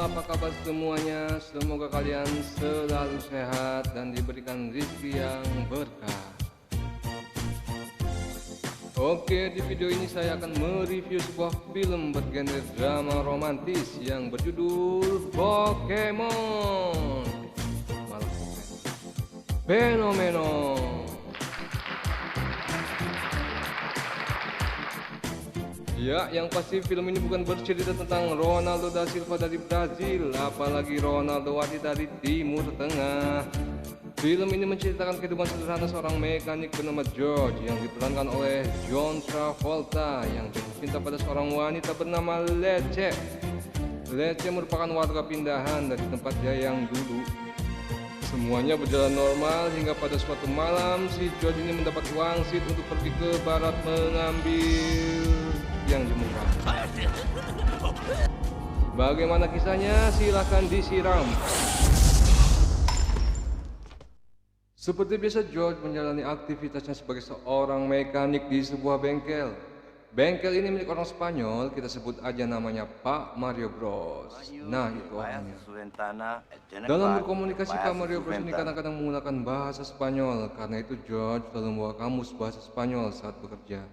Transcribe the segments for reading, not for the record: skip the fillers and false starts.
apa kabar semuanya? Semoga kalian selalu sehat dan diberikan rezeki yang berkah. Oke, di video ini saya akan mereview sebuah film bergenre drama romantis yang berjudul Pokemon. Malah Fenomeno. Ya, yang pasti film ini bukan bercerita tentang Ronaldo da Silva dari Brazil, apalagi Ronaldo Wadi dari Timur Tengah. Film ini menceritakan kehidupan sederhana seorang mekanik bernama George yang diperankan oleh John Travolta yang jatuh cinta pada seorang wanita bernama Lece. Lece merupakan warga pindahan dari tempat dia yang dulu. Semuanya berjalan normal hingga pada suatu malam si George ini mendapat wangsit untuk pergi ke barat mengambil yang jemuran. Bagaimana kisahnya? Silahkan disiram. Seperti biasa, George menjalani aktivitasnya sebagai seorang mekanik di sebuah bengkel. Bengkel ini milik orang Spanyol, kita sebut aja namanya Pak Mario Bros. Nah, itu orangnya. Dalam berkomunikasi, Pak Mario Bros ini kadang-kadang menggunakan bahasa Spanyol. Karena itu George selalu membawa kamus bahasa Spanyol saat bekerja.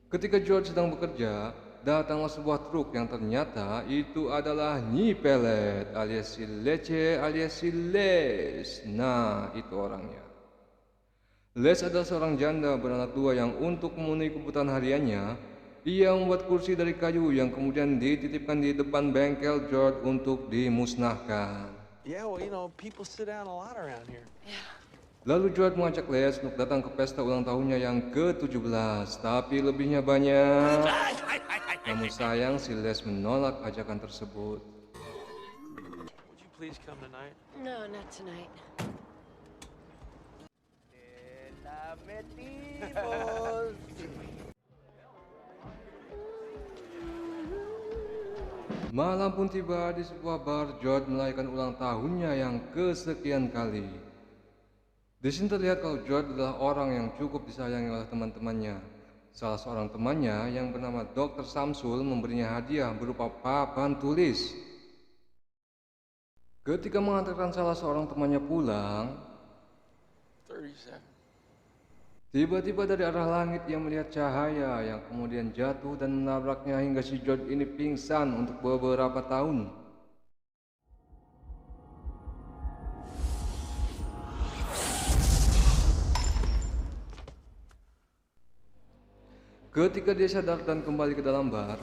Ketika George sedang bekerja, datanglah sebuah truk yang ternyata itu adalah Nyi Pelet alias si Lece alias si Les. Nah, itu orangnya. Les adalah seorang janda beranak dua yang untuk memenuhi kebutuhan hariannya, ia membuat kursi dari kayu yang kemudian dititipkan di depan bengkel George untuk dimusnahkan. Yeah, well, people sit down a lot around here. Lalu George mengajak Les untuk datang ke pesta ulang tahunnya yang ke-17, tapi lebihnya banyak. Namun sayang si Les menolak ajakan tersebut. Would you please come tonight? No, not tonight. Malam pun tiba di sebuah bar, George merayakan ulang tahunnya yang kesekian kali. Di sini terlihat kalau George adalah orang yang cukup disayangi oleh teman-temannya. Salah seorang temannya yang bernama Dr. Samsul memberinya hadiah berupa papan tulis. Ketika mengantarkan salah seorang temannya pulang, 37. tiba-tiba dari arah langit ia melihat cahaya yang kemudian jatuh dan menabraknya hingga si George ini pingsan untuk beberapa tahun. Ketika dia sadar dan kembali ke dalam bar,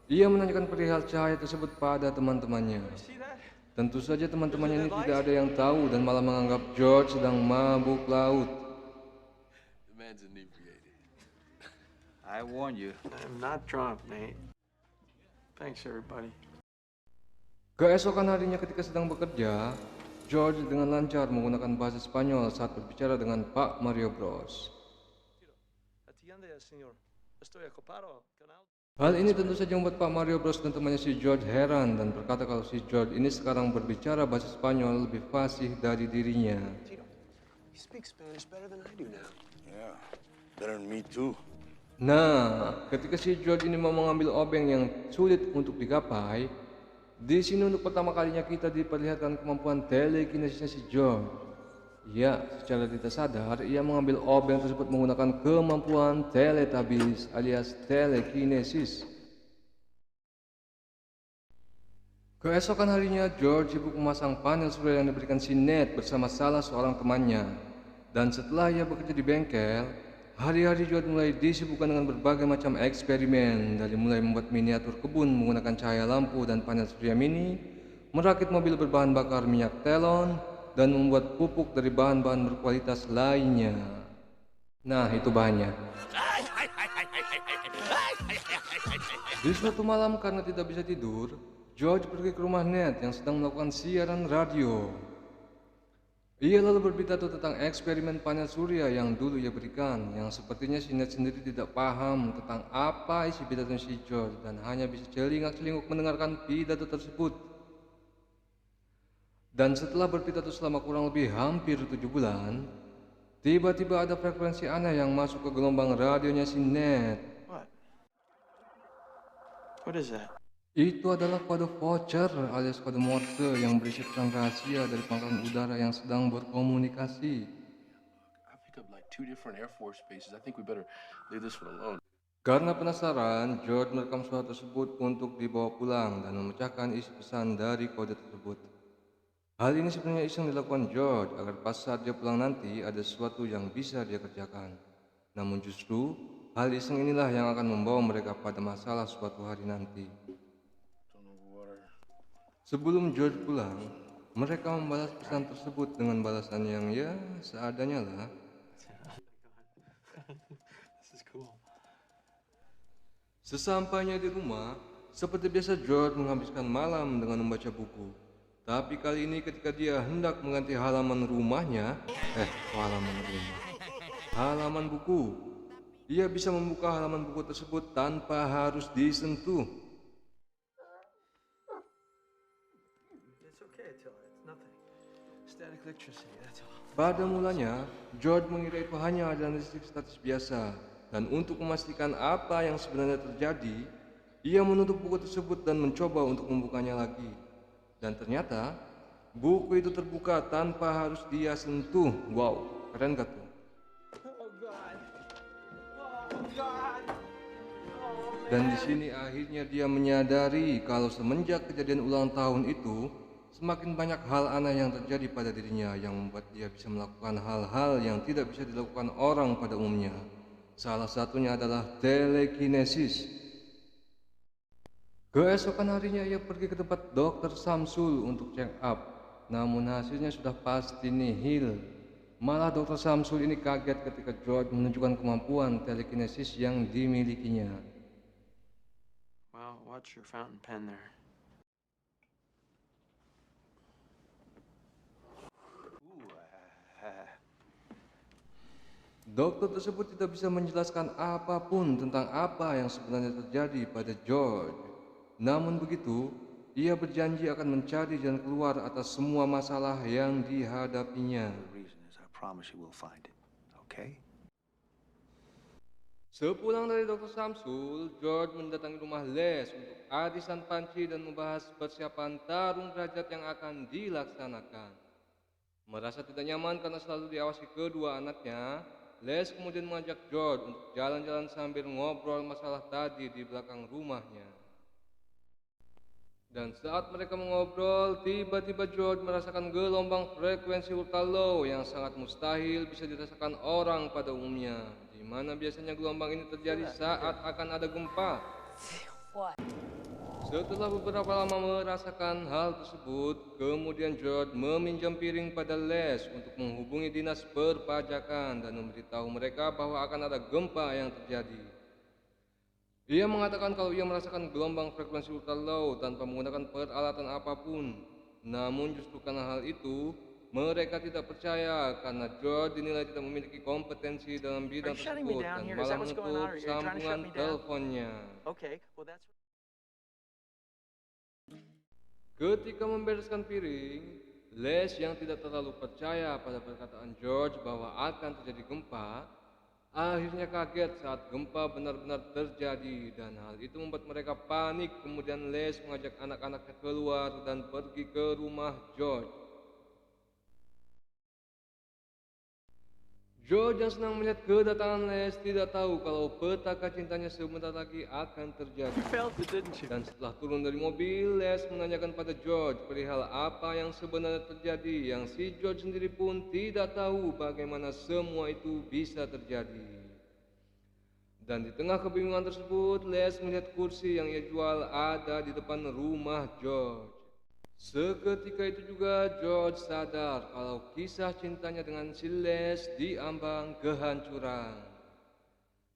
ia menanyakan perihal cahaya tersebut pada teman-temannya. See that? Tentu saja teman-temannya ini tidak ada yang tahu dan malah menganggap George sedang mabuk laut. The man's inebriated. I warned you. I'm not drunk, mate. Thanks, everybody. Keesokan harinya ketika sedang bekerja, George dengan lancar menggunakan bahasa Spanyol saat berbicara dengan Pak Mario Bros. Atiende, señor. Estoy ocupado. Hal ini tentu saja membuat Pak Mario Bros dan temannya si George heran dan berkata kalau si George ini sekarang berbicara bahasa Spanyol lebih fasih dari dirinya. Tito, you speak Spanish better than I do now. Yeah, better than me too. Nah, ketika si George ini mau mengambil obeng yang sulit untuk digapai, di sini untuk pertama kalinya kita diperlihatkan kemampuan telekinesisnya si George. Ya, secara tidak sadar ia mengambil obeng tersebut menggunakan kemampuan teletabis alias telekinesis. Keesokan harinya George sibuk memasang panel surya yang diberikan si Ned bersama salah seorang temannya. Dan setelah ia bekerja di bengkel, hari-hari George mulai disibukkan dengan berbagai macam eksperimen, dari mulai membuat miniatur kebun menggunakan cahaya lampu dan panel surya mini, merakit mobil berbahan bakar minyak telon, dan membuat pupuk dari bahan-bahan berkualitas lainnya. Nah, itu bahannya. Di suatu malam karena tidak bisa tidur, George pergi ke rumah Ned yang sedang melakukan siaran radio. Ia lalu berbicara tentang eksperimen panel surya yang dulu ia berikan, yang sepertinya si Ned sendiri tidak paham tentang apa isi pidato si George dan hanya bisa celingak-celinguk mendengarkan pidato tersebut. Dan setelah berpidato selama kurang lebih hampir 7 bulan, tiba-tiba ada frekuensi aneh yang masuk ke gelombang radionya si Ned. What is that? Itu adalah kode voucher alias kode Morse yang berisi pesan rahasia dari pangkalan udara yang sedang berkomunikasi. I pick up like 2 different Air Force bases. I think we better leave this one alone. Karena penasaran, George merekam suara tersebut untuk dibawa pulang dan memecahkan isi pesan dari kode tersebut. Hal ini sebenarnya iseng dilakukan George agar pas saat dia pulang nanti ada sesuatu yang bisa dia kerjakan. Namun justru, hal iseng inilah yang akan membawa mereka pada masalah suatu hari nanti. Don't know water. Sebelum George pulang, mereka membalas pesan tersebut dengan balasan yang ya seadanya lah. This is cool. Sesampainya di rumah, seperti biasa George menghabiskan malam dengan membaca buku. Tapi kali ini ketika dia hendak mengganti halaman rumahnya, halaman buku, ia bisa membuka halaman buku tersebut tanpa harus disentuh. It's okay, Attila. It's nothing. Static electricity, that's all. Pada mulanya, George mengira itu hanya aliran listrik statis biasa, dan untuk memastikan apa yang sebenarnya terjadi, ia menutup buku tersebut dan mencoba untuk membukanya lagi. Dan ternyata, buku itu terbuka tanpa harus dia sentuh. Wow, keren gak tuh? Dan di sini akhirnya dia menyadari kalau semenjak kejadian ulang tahun itu, semakin banyak hal aneh yang terjadi pada dirinya yang membuat dia bisa melakukan hal-hal yang tidak bisa dilakukan orang pada umumnya. Salah satunya adalah telekinesis. Keesokan harinya ia pergi ke tempat Dr. Samsul untuk check up, namun hasilnya sudah pasti nihil. Malah Dr. Samsul ini kaget ketika George menunjukkan kemampuan telekinesis yang dimilikinya. Wow, watch your fountain pen there. Dokter tersebut tidak bisa menjelaskan apapun tentang apa yang sebenarnya terjadi pada George. Namun begitu, ia berjanji akan mencari jalan keluar atas semua masalah yang dihadapinya. The reason is I promise you we'll find it. Okay? Sepulang dari Dr. Samsul, George mendatangi rumah Les untuk arisan panci dan membahas persiapan tarung derajat yang akan dilaksanakan. Merasa tidak nyaman karena selalu diawasi kedua anaknya, Les kemudian mengajak George untuk jalan-jalan sambil ngobrol masalah tadi di belakang rumahnya. Dan saat mereka mengobrol, tiba-tiba George merasakan gelombang frekuensi ultra low yang sangat mustahil bisa dirasakan orang pada umumnya, di mana biasanya gelombang ini terjadi saat akan ada gempa. Setelah beberapa lama merasakan hal tersebut, kemudian George meminjam piring pada Les untuk menghubungi dinas perpajakan dan memberitahu mereka bahwa akan ada gempa yang terjadi. Ia mengatakan kalau ia merasakan gelombang frekuensi ultra low tanpa menggunakan peralatan apapun. Namun justru karena hal itu, mereka tidak percaya karena George dinilai tidak memiliki kompetensi dalam bidang Are you shutting me tersebut down dan here? Is malah that what's going on? menutup Are you trying to shut sambungan me down? teleponnya. Okay, well that's. Ketika membereskan piring, Les yang tidak terlalu percaya pada perkataan George bahwa akan terjadi gempa, akhirnya kaget saat gempa benar-benar terjadi dan hal itu membuat mereka panik. Kemudian Les mengajak anak-anaknya keluar dan pergi ke rumah George. George yang senang melihat kedatangan Les tidak tahu kalau petaka cintanya sebentar lagi akan terjadi. You felt it, didn't you? Dan setelah turun dari mobil, Les menanyakan pada George perihal apa yang sebenarnya terjadi, yang si George sendiri pun tidak tahu bagaimana semua itu bisa terjadi. Dan di tengah kebingungan tersebut, Les melihat kursi yang ia jual ada di depan rumah George. Seketika itu juga George sadar kalau kisah cintanya dengan si Les diambang kehancuran.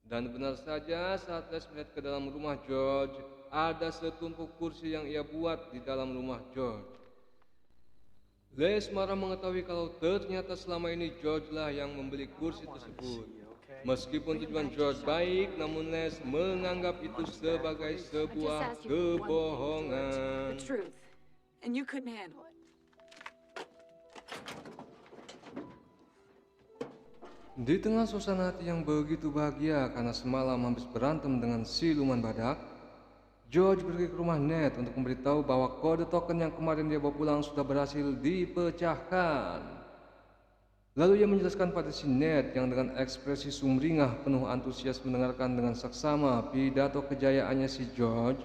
Dan benar saja saat Les melihat ke dalam rumah George, ada setumpuk kursi yang ia buat di dalam rumah George. Les marah mengetahui kalau ternyata selama ini George lah yang membeli kursi tersebut. Meskipun tujuan George baik, namun Les menganggap itu sebagai sebuah kebohongan. The truth. And you couldn't handle it. Di tengah suasana hati yang begitu bahagia karena semalam habis berantem dengan siluman badak, George pergi ke rumah Ned untuk memberitahu bahwa kode token yang kemarin dia bawa pulang sudah berhasil dipecahkan. Lalu ia menjelaskan pada si Ned yang dengan ekspresi sumringah penuh antusias mendengarkan dengan saksama pidato kejayaannya si George.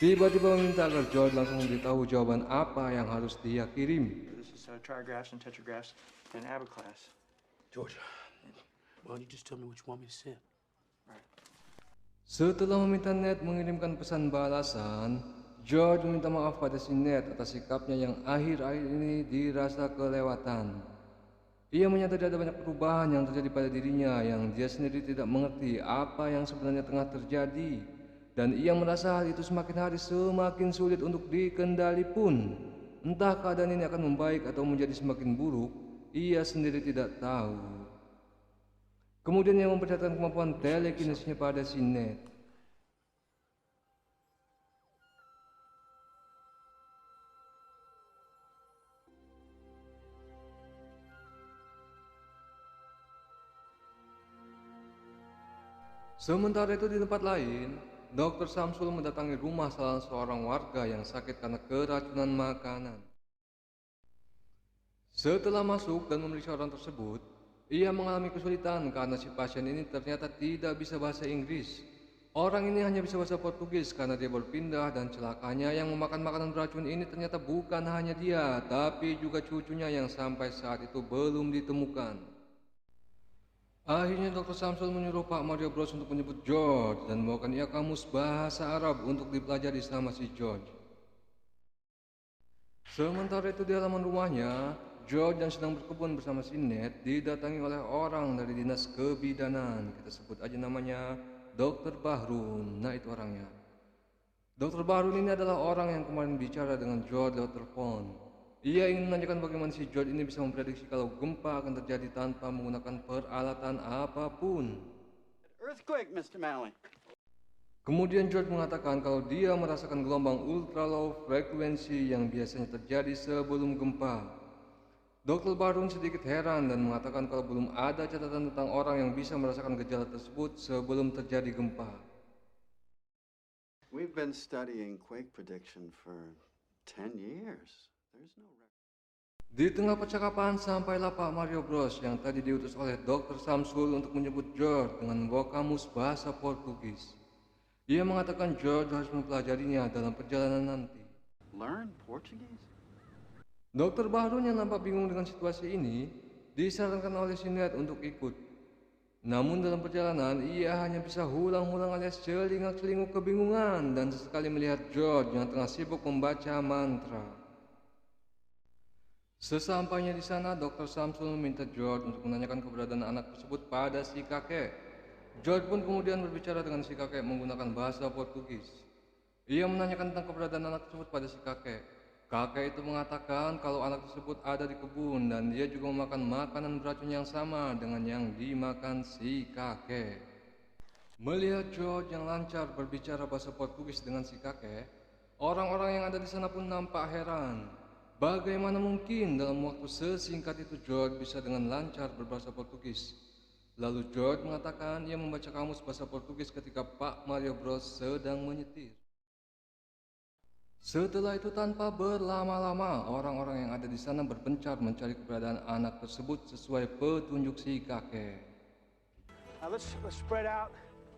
Tiba-tiba meminta agar George langsung memberitahu jawaban apa yang harus dia kirim. This is trigraphs and tetragraphs and abaclass. George, why don't you just tell me what you want me to send? Setelah meminta Ned mengirimkan pesan balasan, George meminta maaf pada si Ned atas sikapnya yang akhir-akhir ini dirasa kelewatan. Ia menyadari ada banyak perubahan yang terjadi pada dirinya yang dia sendiri tidak mengerti apa yang sebenarnya tengah terjadi. Dan ia merasa hal itu semakin hari semakin sulit untuk dikendali pun. Entah keadaan ini akan membaik atau menjadi semakin buruk, ia sendiri tidak tahu. Kemudian ia memperlihatkan kemampuan telekinesinya pada si Ned. Sementara itu di tempat lain, Dr. Samsul mendatangi rumah salah seorang warga yang sakit karena keracunan makanan. Setelah masuk dan memeriksa orang tersebut, ia mengalami kesulitan karena si pasien ini ternyata tidak bisa bahasa Inggris. Orang ini hanya bisa bahasa Portugis karena dia berpindah, dan celakanya yang memakan makanan beracun ini ternyata bukan hanya dia, tapi juga cucunya yang sampai saat itu belum ditemukan. Akhirnya Dr. Samsul menyuruh Pak Mario Bros untuk menyebut George dan membawakan ia kamus bahasa Arab untuk dipelajari sama si George. Sementara itu di halaman rumahnya, George yang sedang berkebun bersama si Ned didatangi oleh orang dari dinas kebidanan. Kita sebut aja namanya Dr. Bahrun. Nah, itu orangnya. Dr. Bahrun ini adalah orang yang kemarin bicara dengan George lewat telepon. Ia ingin menanyakan bagaimana si George ini bisa memprediksi kalau gempa akan terjadi tanpa menggunakan peralatan apapun. Earthquake, Mr. Manley. Kemudian George mengatakan kalau dia merasakan gelombang ultra low frekuensi yang biasanya terjadi sebelum gempa. Dr. Bahrun sedikit heran dan mengatakan kalau belum ada catatan tentang orang yang bisa merasakan gejala tersebut sebelum terjadi gempa. We've been studying quake prediction for 10 years. There's no record. Di tengah percakapan sampailah Pak Mario Bros yang tadi diutus oleh Dr. Samsul untuk menyebut George dengan membawa kamus bahasa Portugis. Ia mengatakan George harus mempelajarinya dalam perjalanan nanti. Learn Portuguese? Dr. Bahrun yang nampak bingung dengan situasi ini disarankan oleh si Ned untuk ikut. Namun dalam perjalanan ia hanya bisa hulang-hulang alias celingak-celinguk kebingungan dan sesekali melihat George yang tengah sibuk membaca mantra. Sesampainya di sana, Dr. Samsul meminta George untuk menanyakan keberadaan anak tersebut pada si kakek. George pun kemudian berbicara dengan si kakek menggunakan bahasa Portugis. Ia menanyakan tentang keberadaan anak tersebut pada si kakek. Kakek itu mengatakan kalau anak tersebut ada di kebun dan dia juga memakan makanan beracun yang sama dengan yang dimakan si kakek. Melihat George yang lancar berbicara bahasa Portugis dengan si kakek, orang-orang yang ada di sana pun nampak heran. Bagaimana mungkin dalam waktu sesingkat itu George bisa dengan lancar berbahasa Portugis? Lalu George mengatakan ia membaca kamus bahasa Portugis ketika Pak Mario Bros sedang menyetir. Setelah itu tanpa berlama-lama, orang-orang yang ada di sana berpencar mencari keberadaan anak tersebut sesuai petunjuk si kakek. Now let's spread out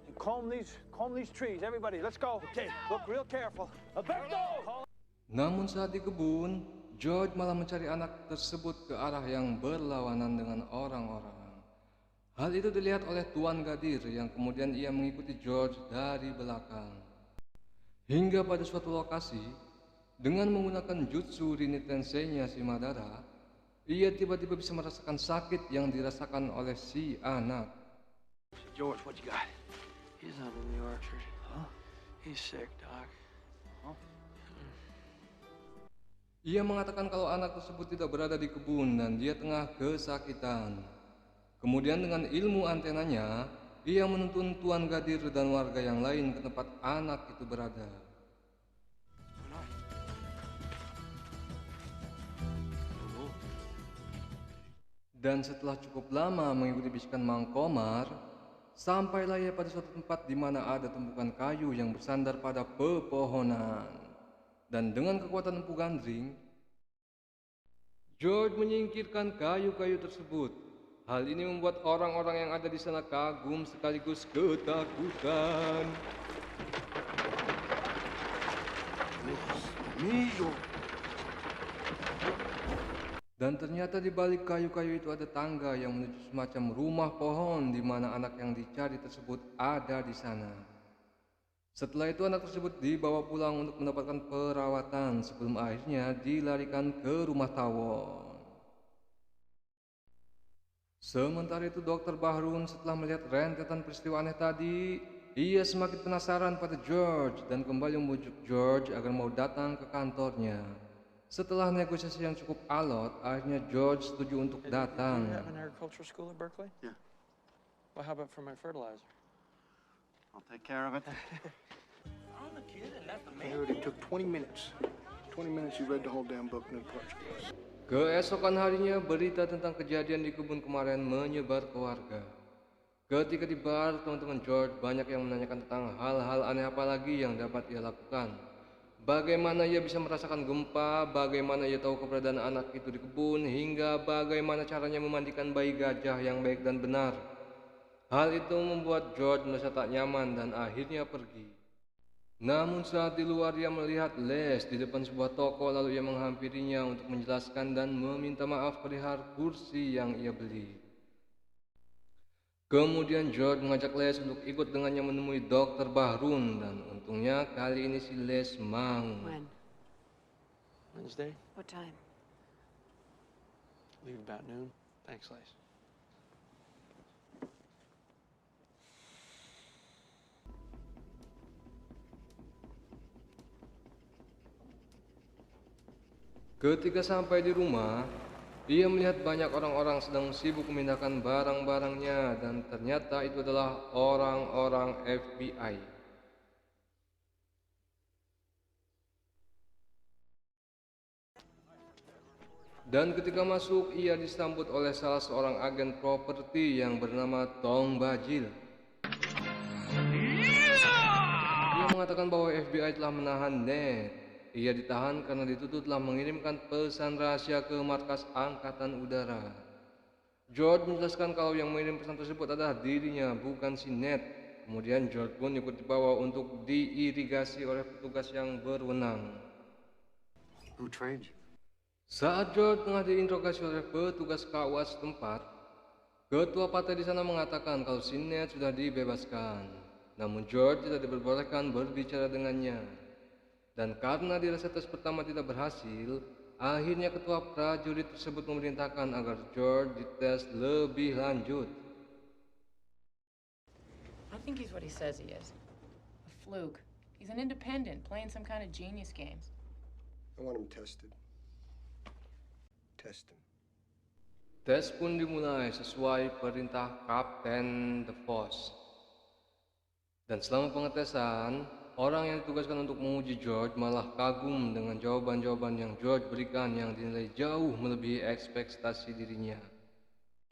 and comb these trees. Everybody, let's go. Okay, look real careful. Alberto! Namun saat di kebun, George malah mencari anak tersebut ke arah yang berlawanan dengan orang-orang. Hal itu dilihat oleh Tuan Gadir yang kemudian ia mengikuti George dari belakang. Hingga pada suatu lokasi, dengan menggunakan jutsu Rini Tensei-nya si Madara, ia tiba-tiba bisa merasakan sakit yang dirasakan oleh si anak. George, what you got? He's not in the orchard. Huh? He's sick, Doc. Huh? Ia mengatakan kalau anak tersebut tidak berada di kebun dan dia tengah kesakitan. Kemudian dengan ilmu antenanya, ia menuntun Tuan Gadir dan warga yang lain ke tempat anak itu berada. Dan setelah cukup lama mengikuti bisikan Mang Komar, Sampailah ia pada suatu tempat di mana ada tumpukan kayu yang bersandar pada pepohonan. Dan dengan kekuatan empu gandring, George menyingkirkan kayu-kayu tersebut. Hal ini membuat orang-orang yang ada di sana kagum sekaligus ketakutan. Dan ternyata di balik kayu-kayu itu ada tangga yang menuju semacam rumah pohon di mana anak yang dicari tersebut ada di sana. Setelah itu anak tersebut dibawa pulang untuk mendapatkan perawatan sebelum akhirnya dilarikan ke rumah tawon. Sementara itu Dr. Bahrun setelah melihat rentetan peristiwa aneh tadi, ia semakin penasaran pada George dan kembali membujuk George agar mau datang ke kantornya. Setelah negosiasi yang cukup alot, akhirnya George setuju untuk datang. You have an agricultural school at Berkeley? Yeah. Well, how about for my fertilizer? I'll take care of it. I'm the kid, and that's the I heard it took 20 minutes. 20 minutes you read the whole damn book in Portuguese. Keesokan harinya, berita tentang kejadian di kebun kemarin menyebar ke warga. Ketika di bar, teman-teman George banyak yang menanyakan tentang hal-hal aneh apa lagi yang dapat ia lakukan. Bagaimana ia bisa merasakan gempa, bagaimana ia tahu keberadaan anak itu di kebun, hingga bagaimana caranya memandikan bayi gajah yang baik dan benar. Hal itu membuat George merasa tak nyaman dan akhirnya pergi. Namun saat di luar ia melihat Les di depan sebuah toko, lalu ia menghampirinya untuk menjelaskan dan meminta maaf perihal kursi yang ia beli. Kemudian George mengajak Les untuk ikut dengannya menemui Dr. Bahrun dan untungnya kali ini si Les mau. When? Wednesday? What time? Leave about noon. Thanks, Lace. Ketika sampai di rumah, ia melihat banyak orang-orang sedang sibuk memindahkan barang-barangnya dan ternyata itu adalah orang-orang FBI. Dan ketika masuk, ia disambut oleh salah seorang agen properti yang bernama Tong Bajil. Ia mengatakan bahwa FBI telah menahan Ned. Ia ditahan karena dituduh telah mengirimkan pesan rahasia ke markas Angkatan Udara. George menjelaskan kalau yang mengirim pesan tersebut adalah dirinya, bukan si Ned. Kemudian George pun ikut dibawa untuk diirigasi oleh petugas yang berwenang. Who trained you? Saat George tengah diinterogasi oleh petugas KUA setempat, ketua partai di sana mengatakan kalau si Ned sudah dibebaskan. Namun George tidak diperbolehkan berbicara dengannya. Dan karena dirasa tes pertama tidak berhasil, akhirnya ketua prajurit tersebut memerintahkan agar George dites lebih lanjut. I think he's what he says he is. A fluke. He's an independent, playing some kind of genius games. I want him tested. Test him. Tes pun dimulai sesuai perintah Kapten DeVos. Dan selama pengetesan, orang yang ditugaskan untuk menguji George malah kagum dengan jawaban-jawaban yang George berikan yang dinilai jauh melebihi ekspektasi dirinya.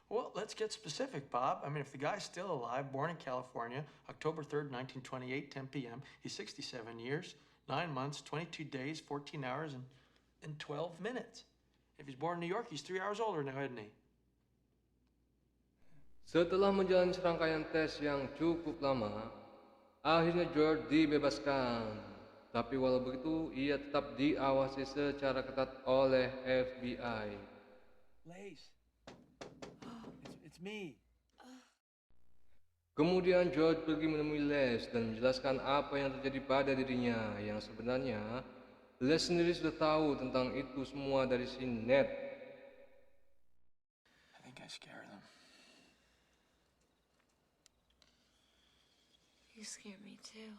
Well, let's get specific, Bob. I mean, if the guy's still alive, born in California, October 3rd, 1928, 10 p.m., he's 67 years, 9 months, 22 days, 14 hours, and 12 minutes. If he's born in New York, he's 3 hours older now, isn't he? Setelah menjalani serangkaian tes yang cukup lama, akhirnya George dibebaskan. Tapi walau begitu, ia tetap diawasi secara ketat oleh FBI. Lace. It's me. Kemudian George pergi menemui Les dan menjelaskan apa yang terjadi pada dirinya, yang sebenarnya Les sendiri sudah tahu tentang itu semua dari si Ned. I think I scared them. You scared me too.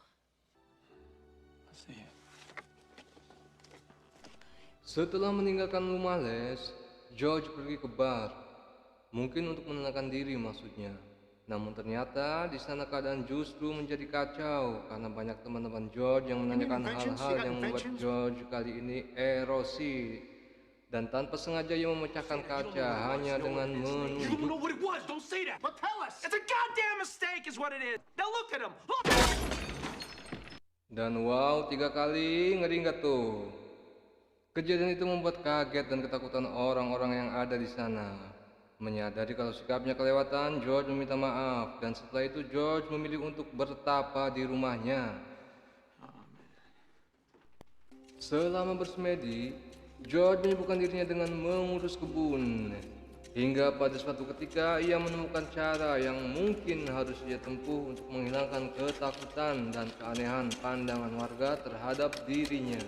I'll see you. Setelah meninggalkan rumah Les, George pergi ke bar. Mungkin untuk menenangkan diri maksudnya. Namun ternyata di sana keadaan justru menjadi kacau karena banyak teman-teman George yang menanyakan hal-hal yang membuat George kali ini erosi. dan tanpa sengaja ia memecahkan kaca hanya dengan menunjuk. what it was. Don't say that. But tell us. It's a goddamn mistake is what it is. Now look at him. Look. Dan wow, 3 kali, ngeri nggak tuh? Kejadian itu membuat kaget dan ketakutan orang-orang yang ada di sana. Menyadari kalau sikapnya kelewatan, George meminta maaf, dan setelah itu George memilih untuk bertapa di rumahnya. Selama bersemedi, George menyibukkan dirinya dengan mengurus kebun. Hingga pada suatu ketika ia menemukan cara yang mungkin harus ia tempuh untuk menghilangkan ketakutan dan keanehan pandangan warga terhadap dirinya.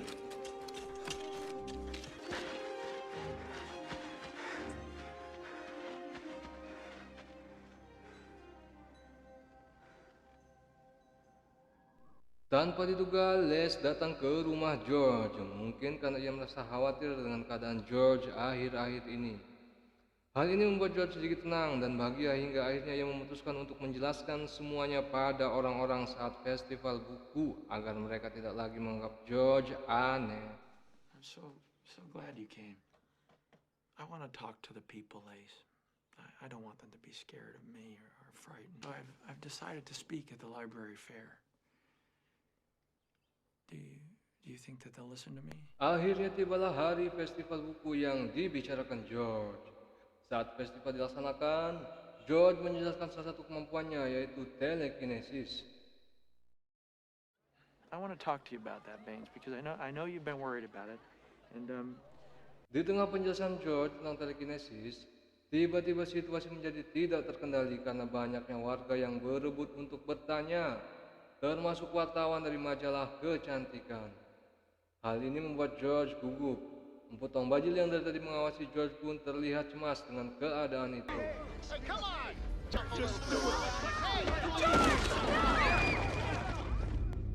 Tanpa diduga, Les datang ke rumah George, mungkin karena ia merasa khawatir dengan keadaan George akhir-akhir ini. Hal ini membuat George sedikit tenang dan bahagia hingga akhirnya ia memutuskan untuk menjelaskan semuanya pada orang-orang saat festival buku agar mereka tidak lagi menganggap George aneh. I'm so glad you came. I want to talk to the people, Lace. I don't want them to be scared of me or frightened. I've decided to speak at the library fair. Do you think that they'll listen to me? Akhirnya tibalah hari festival buku yang dibicarakan George. Saat festival dilaksanakan, George menjelaskan salah satu kemampuannya yaitu telekinesis. I want to talk to you about that, Baines, because I know you've been worried about it. And Di tengah penjelasan George tentang telekinesis, tiba-tiba situasi menjadi tidak terkendali karena banyaknya warga yang berebut untuk bertanya, termasuk wartawan dari majalah kecantikan. Hal ini membuat George gugup. Empu Tong Bajil yang dari tadi mengawasi George pun terlihat cemas dengan keadaan itu.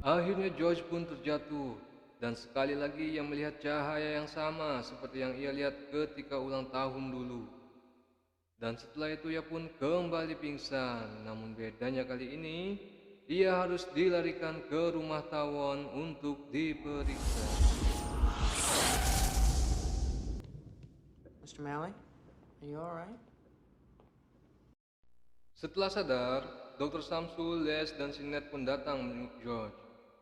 Akhirnya George pun terjatuh, dan sekali lagi ia melihat cahaya yang sama seperti yang ia lihat ketika ulang tahun dulu. Dan setelah itu ia pun kembali pingsan, namun bedanya kali ini ia harus dilarikan ke rumah tawon untuk diperiksa. Mr. Malley, are you all right? Setelah sadar, Dr. Samsul, Les, dan si Ned pun datang menjenguk George.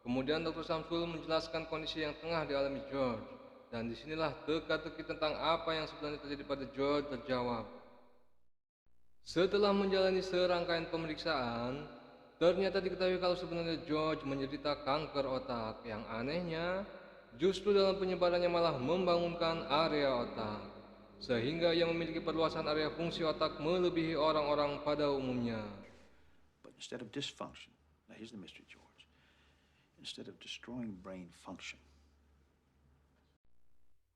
Kemudian Dr. Samsul menjelaskan kondisi yang tengah dialami George. Dan disinilah teka-teki tentang apa yang sebenarnya terjadi pada George terjawab. Setelah menjalani serangkaian pemeriksaan, ternyata diketahui kalau sebenarnya George menderita kanker otak. Yang anehnya, justru dalam penyebarannya malah membangunkan area otak, sehingga ia memiliki perluasan area fungsi otak melebihi orang-orang pada umumnya. But instead of dysfunction, now here's the mystery, George. Instead of destroying brain function,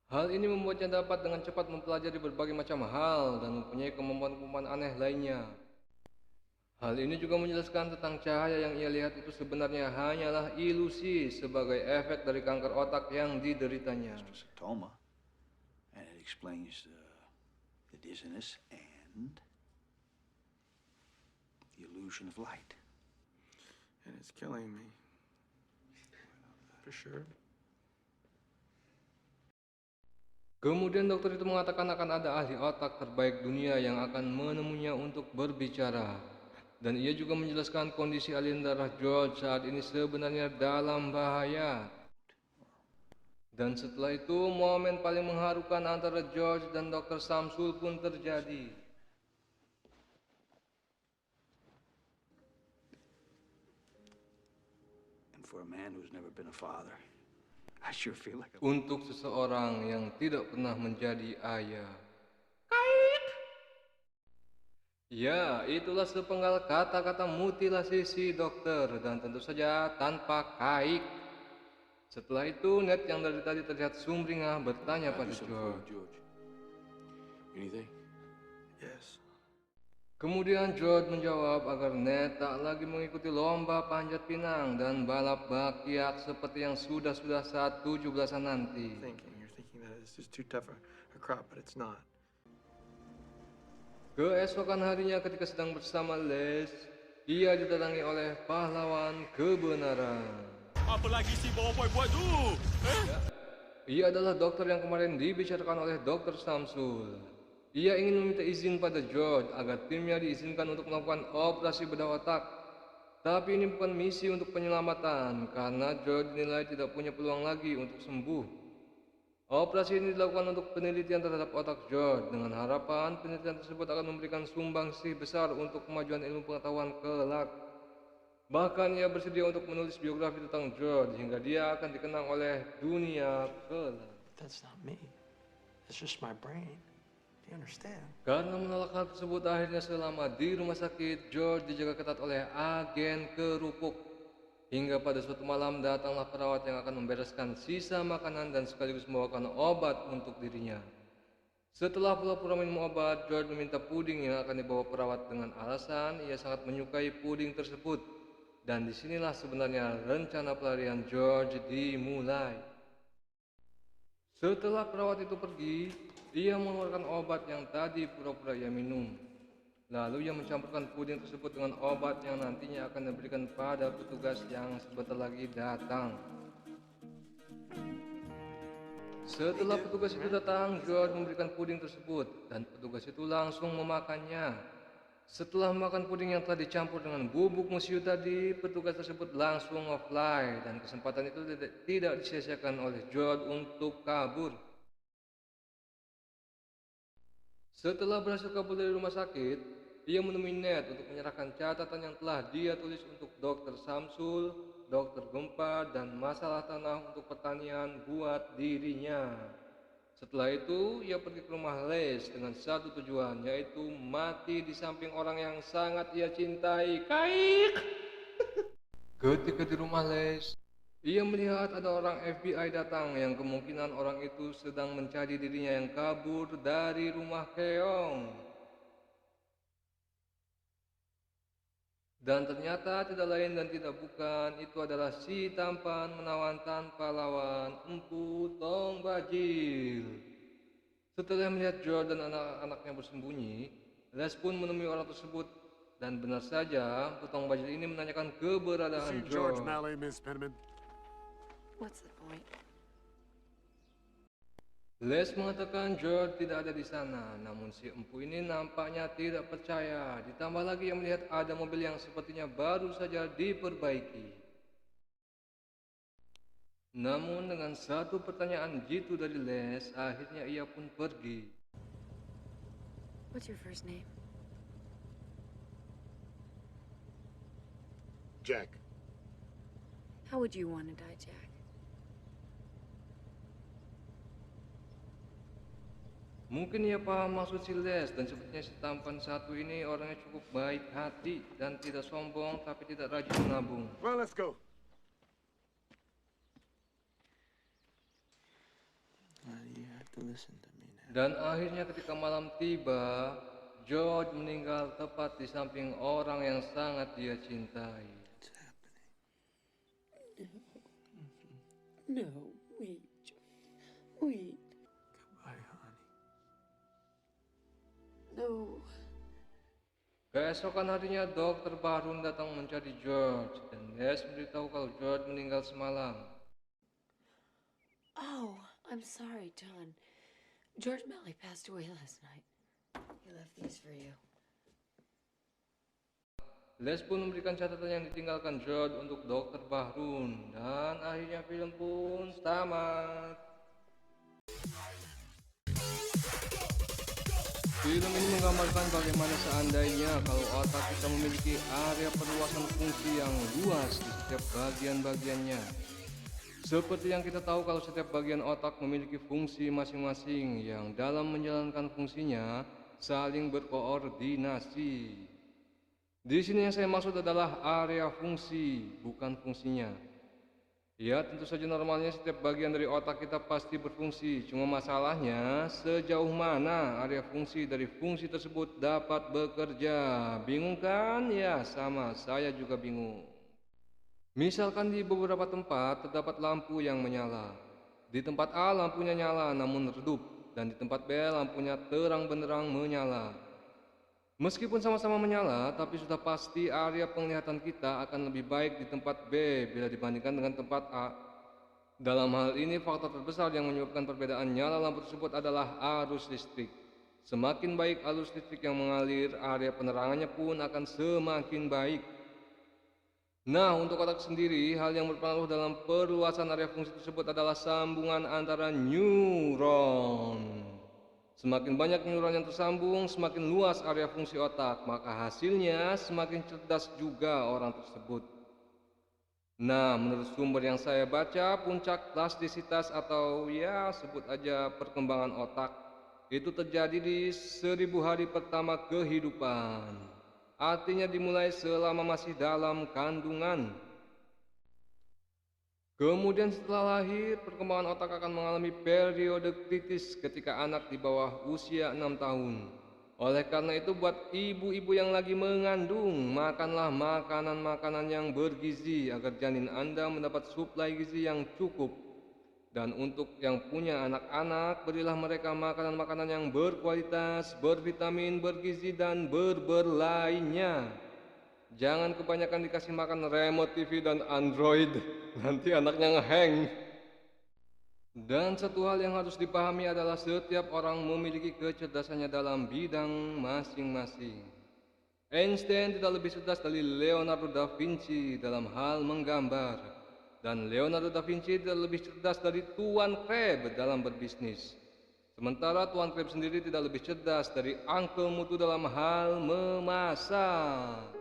Hal ini membuatnya dapat dengan cepat mempelajari berbagai macam hal dan mempunyai kemampuan-kemampuan aneh lainnya. Hal ini juga menjelaskan tentang cahaya yang ia lihat itu sebenarnya hanyalah ilusi sebagai efek dari kanker otak yang dideritanya. Stoma, and it explains the dizziness and the illusion of light. And it's killing me. For sure. Kemudian dokter itu mengatakan akan ada ahli otak terbaik dunia yang akan menemuinya untuk berbicara. Dan ia juga menjelaskan kondisi aliran darah George saat ini sebenarnya dalam bahaya. Dan setelah itu, momen paling mengharukan antara George dan Dr. Samsul pun terjadi. And for a man who's never been a father, I sure feel like Untuk seseorang yang tidak pernah menjadi ayah. Ya, itulah sepenggal kata-kata mutilasi si dokter, dan tentu saja tanpa kaik. Setelah itu, Ned yang dari tadi terlihat sumringah bertanya pada George. Anything? Yes. Kemudian George menjawab agar Ned tak lagi mengikuti lomba panjat pinang dan balap bakyak seperti yang sudah-sudah saat 17-an nanti. You're thinking that it's just too tough a crop, but it's not. Keesokan harinya ketika sedang bersama Les, ia didatangi oleh pahlawan kebenaran. Apa lagi si bawa buat tu? Ya, Ia adalah dokter yang kemarin dibicarakan oleh Dr. Samsul. Ia ingin meminta izin pada George agar timnya diizinkan untuk melakukan operasi bedah otak. Tapi ini bukan misi untuk penyelamatan, karena George dinilai tidak punya peluang lagi untuk sembuh. Operasi ini dilakukan untuk penelitian terhadap otak George, dengan harapan penelitian tersebut akan memberikan sumbangsih besar untuk kemajuan ilmu pengetahuan kelak. Bahkan ia bersedia untuk menulis biografi tentang George hingga dia akan dikenang oleh dunia kelak. That's not me. That's just my brain. Do you understand? Karena menolak hal tersebut, akhirnya selama di rumah sakit, George dijaga ketat oleh agen kerupuk. Hingga pada suatu malam datanglah perawat yang akan membereskan sisa makanan dan sekaligus membawakan obat untuk dirinya. Setelah pura-pura minum obat, George meminta puding yang akan dibawa perawat dengan alasan ia sangat menyukai puding tersebut. Dan disinilah sebenarnya rencana pelarian George dimulai. Setelah perawat itu pergi, ia mengeluarkan obat yang tadi pura-pura ia minum. Lalu ia mencampurkan puding tersebut dengan obat yang nantinya akan diberikan pada petugas yang sebentar lagi datang. Setelah petugas itu datang, George memberikan puding tersebut dan petugas itu langsung memakannya. Setelah makan puding yang telah dicampur dengan bubuk musiu tadi, petugas tersebut langsung offline dan kesempatan itu tidak disia-siakan oleh George untuk kabur. Setelah berhasil kabur dari rumah sakit, ia menemui Ned untuk menyerahkan catatan yang telah dia tulis untuk Dr. Samsul, Dr. Gempa, dan masalah tanah untuk pertanian buat dirinya. Setelah itu, ia pergi ke rumah Les dengan satu tujuan, yaitu mati di samping orang yang sangat ia cintai. Kaik! Ketika di rumah Les, ia melihat ada orang FBI datang yang kemungkinan orang itu sedang mencari dirinya yang kabur dari rumah keong. Dan ternyata tidak lain dan tidak bukan, itu adalah si tampan menawan tanpa lawan, Empu Tong Bajil. Setelah melihat George dan anak-anaknya bersembunyi, Les pun menemui orang tersebut. Dan benar saja, Empu Tong Bajil ini menanyakan keberadaan George. Miss Penniman. What's the point? Les mengatakan George tidak ada di sana, namun si empu ini nampaknya tidak percaya. Ditambah lagi ia melihat ada mobil yang sepertinya baru saja diperbaiki. Namun dengan satu pertanyaan jitu dari Les, akhirnya ia pun pergi. What's your first name? Jack. How would you want to die, Jack? Mungkin ia paham maksud si Les, dan sepertinya si tampan satu ini orangnya cukup baik hati dan tidak sombong tapi tidak rajin menabung. Well, let's go. You have to listen to me now. Dan akhirnya ketika malam tiba, George meninggal tepat di samping orang yang sangat dia cintai. What's happening? No, wait. Wait. Goodbye, honey. No. Keesokan harinya, Dr. Barun datang mencari George dan Les memberitahu kalau George meninggal semalam. Oh, I'm sorry, John. George Melly passed away last night. He left these for you. Les pun memberikan catatan yang ditinggalkan George untuk Dr. Bahrun dan akhirnya film pun tamat. Film ini menggambarkan bagaimana seandainya kalau otak kita memiliki area perluasan fungsi yang luas di setiap bagian-bagiannya. Seperti yang kita tahu kalau setiap bagian otak memiliki fungsi masing-masing yang dalam menjalankan fungsinya saling berkoordinasi. Di sini yang saya maksud adalah area fungsi, bukan fungsinya. Ya, tentu saja normalnya setiap bagian dari otak kita pasti berfungsi. Cuma masalahnya sejauh mana area fungsi dari fungsi tersebut dapat bekerja. Bingung kan? Ya, sama. Saya juga bingung. Misalkan di beberapa tempat terdapat lampu yang menyala. Di tempat A lampunya nyala namun redup. Dan di tempat B lampunya terang benderang menyala. Meskipun sama-sama menyala, tapi sudah pasti area penglihatan kita akan lebih baik di tempat B bila dibandingkan dengan tempat A. Dalam hal ini, faktor terbesar yang menyebabkan perbedaan nyala lampu tersebut adalah arus listrik. Semakin baik arus listrik yang mengalir, area penerangannya pun akan semakin baik. Nah, untuk otak sendiri, hal yang berpengaruh dalam perluasan area fungsi tersebut adalah sambungan antara neuron. Semakin banyak neuron yang tersambung, semakin luas area fungsi otak, maka hasilnya semakin cerdas juga orang tersebut. Nah, menurut sumber yang saya baca, puncak plastisitas atau ya sebut aja perkembangan otak itu terjadi di 1000 hari pertama kehidupan. Artinya dimulai selama masih dalam kandungan. Kemudian setelah lahir, perkembangan otak akan mengalami periode kritis ketika anak di bawah usia 6 tahun. Oleh karena itu, buat ibu-ibu yang lagi mengandung, makanlah makanan-makanan yang bergizi agar janin Anda mendapat suplai gizi yang cukup. Dan untuk yang punya anak-anak, berilah mereka makanan-makanan yang berkualitas, bervitamin, bergizi, dan berber lainnya. Jangan kebanyakan dikasih makan remote TV dan Android, nanti anaknya ngehang. Dan satu hal yang harus dipahami adalah setiap orang memiliki kecerdasannya dalam bidang masing-masing. Einstein tidak lebih cerdas dari Leonardo da Vinci dalam hal menggambar. Dan Leonardo da Vinci tidak lebih cerdas dari Tuan Crab dalam berbisnis. Sementara Tuan Crab sendiri tidak lebih cerdas dari Uncle Mutu dalam hal memasak.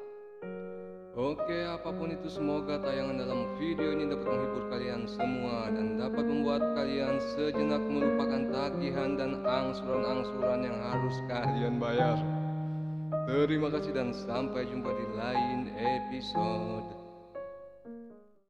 Oke, apapun itu, semoga tayangan dalam video ini dapat menghibur kalian semua dan dapat membuat kalian sejenak melupakan tagihan dan angsuran-angsuran yang harus kalian bayar. Terima kasih dan sampai jumpa di lain episode.